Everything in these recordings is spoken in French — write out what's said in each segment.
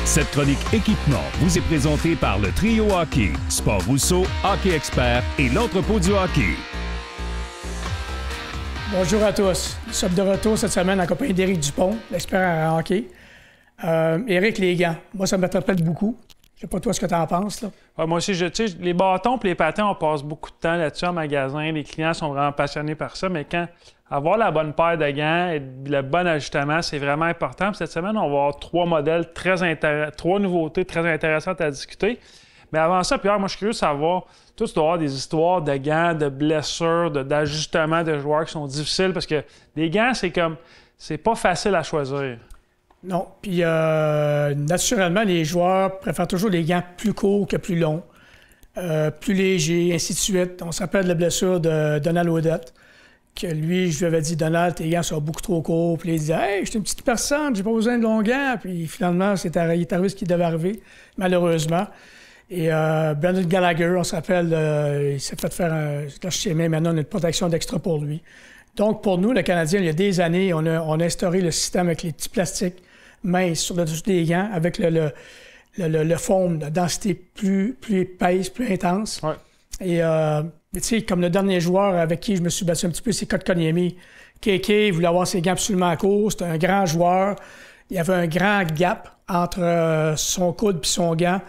Cette chronique équipement vous est présentée par le Trio Hockey, Sport Rousseau, Hockey Expert et l'entrepôt du hockey. Bonjour à tous. Nous sommes de retour cette semaine en compagnie d'Éric Dupont, l'expert en hockey. Éric, les gants, moi, ça m'interpelle beaucoup. Je sais pas toi ce que tu en penses, là. Ouais, moi aussi, les bâtons et les patins, on passe beaucoup de temps là-dessus en magasin. Les clients sont vraiment passionnés par ça, mais quand avoir la bonne paire de gants et le bon ajustement, c'est vraiment important. Puis cette semaine, on va avoir trois nouveautés très intéressantes à discuter. Mais avant ça, Pierre, moi, je suis curieux de savoir, toi, tu dois avoir des histoires de gants, de blessures, d'ajustements de joueurs qui sont difficiles parce que les gants, c'est pas facile à choisir. Non. Puis, naturellement, les joueurs préfèrent toujours les gants plus courts que plus longs, plus légers, ainsi de suite. On se rappelle de la blessure de Donald Audette, que lui, je lui avais dit, Donald, tes gants sont beaucoup trop courts. Puis il disait, hey, je suis une petite personne, j'ai pas besoin de longs gants. Puis finalement, il est arrivé ce qui devait arriver, malheureusement. Et Brandon Gallagher, on se rappelle, il s'est fait faire maintenant une protection d'extra pour lui. Donc, pour nous, le Canadien, il y a des années, on a instauré le système avec les petits plastiques minces sur le dessus des gants, avec le foam, la densité plus épaisse, plus intense. Ouais. Et, tu sais, comme le dernier joueur avec qui je me suis battu un petit peu, c'est Kotkaniemi. Kéké voulait avoir ses gants absolument courts. C'était un grand joueur. Il y avait un grand gap entre son coude et son gant.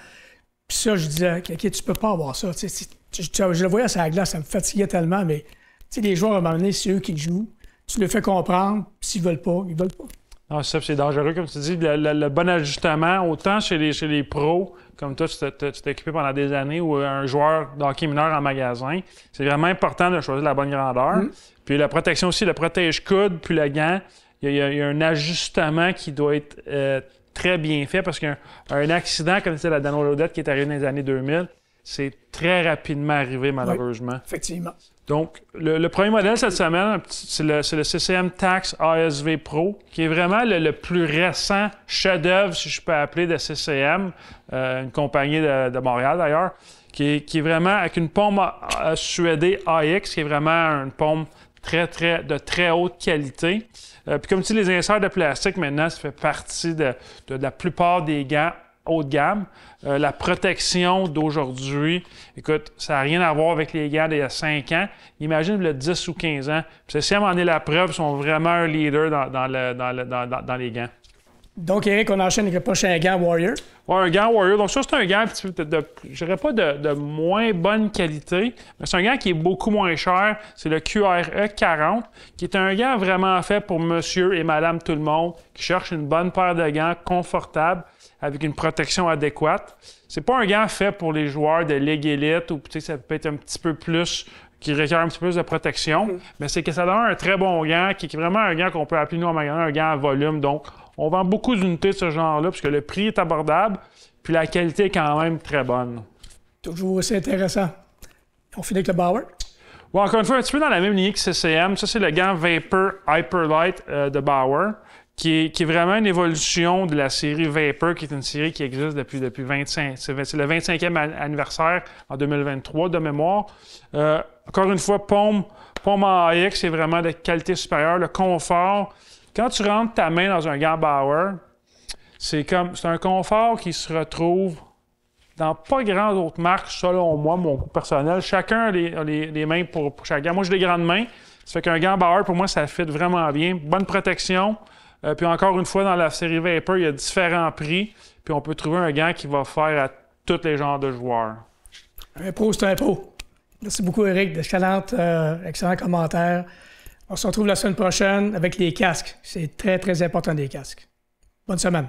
Puis ça, je disais, Kéké, tu peux pas avoir ça. Je le voyais sur la glace, ça me fatiguait tellement, mais les joueurs, à un moment donné, c'est eux qui jouent. Tu le fais comprendre, puis s'ils veulent pas, ils veulent pas. Non, c'est dangereux, comme tu dis. Le bon ajustement, autant chez les pros, comme toi, tu t'es occupé pendant des années, ou un joueur de hockey mineur en magasin, c'est vraiment important de choisir la bonne grandeur. Puis la protection aussi, le protège-coude, puis le gant, il y a un ajustement qui doit être très bien fait, parce qu'un accident, comme c'était la Donald Audette qui est arrivé dans les années 2000, c'est très rapidement arrivé, malheureusement. Oui, effectivement. Donc, le premier modèle cette semaine, c'est le CCM Tacx ASV Pro, qui est vraiment le plus récent chef-d'œuvre, si je peux appeler, de CCM, une compagnie de Montréal d'ailleurs, qui est vraiment avec une paume suédée AX, qui est vraiment une paume de très haute qualité. Puis comme tu dis, les inserts de plastique, maintenant, ça fait partie de la plupart des gants haut de gamme. La protection d'aujourd'hui, écoute, ça n'a rien à voir avec les gants d'il y a 5 ans. Imagine le 10 ou 15 ans. Puis CCM en est la preuve, ils sont vraiment un leader dans les gants. Donc, Éric, on enchaîne avec le prochain gant Warrior. Oui, un gant Warrior. Donc ça, c'est un gant, je dirais pas de moins bonne qualité, mais c'est un gant qui est beaucoup moins cher. C'est le QRE 40, qui est un gant vraiment fait pour monsieur et madame tout le monde, qui cherche une bonne paire de gants confortables, avec une protection adéquate. C'est pas un gant fait pour les joueurs de Ligue élite ou ça peut être un petit peu plus, qui requiert un petit peu plus de protection, mais c'est que ça donne un très bon gant, qui est vraiment un gant qu'on peut appeler nous en magasin un gant à volume. Donc, on vend beaucoup d'unités de ce genre-là, puisque le prix est abordable, puis la qualité est quand même très bonne. Toujours aussi intéressant. On finit avec le Bauer. Ouais, encore une fois, un petit peu dans la même lignée que CCM. Ça, c'est le gant Vapor Hyperlight de Bauer, qui est vraiment une évolution de la série Vapor, qui est une série qui existe depuis 25... C'est le 25e anniversaire en 2023 de mémoire. Encore une fois, paume en AX, c'est vraiment de qualité supérieure. Le confort, quand tu rentres ta main dans un gant Bauer, c'est un confort qui se retrouve dans pas grand d'autres marques, selon moi, mon goût personnel. Chacun a les mains pour chaque gant. Moi, j'ai des grandes mains. Ça fait qu'un gant Bauer, pour moi, ça fit vraiment bien. Bonne protection. Puis encore une fois, dans la série Vapor, il y a différents prix. Puis on peut trouver un gant qui va faire à tous les genres de joueurs. Un pro, c'est un pro. Merci beaucoup, Éric. Excellent commentaire. On se retrouve la semaine prochaine avec les casques. C'est très, très important, les casques. Bonne semaine.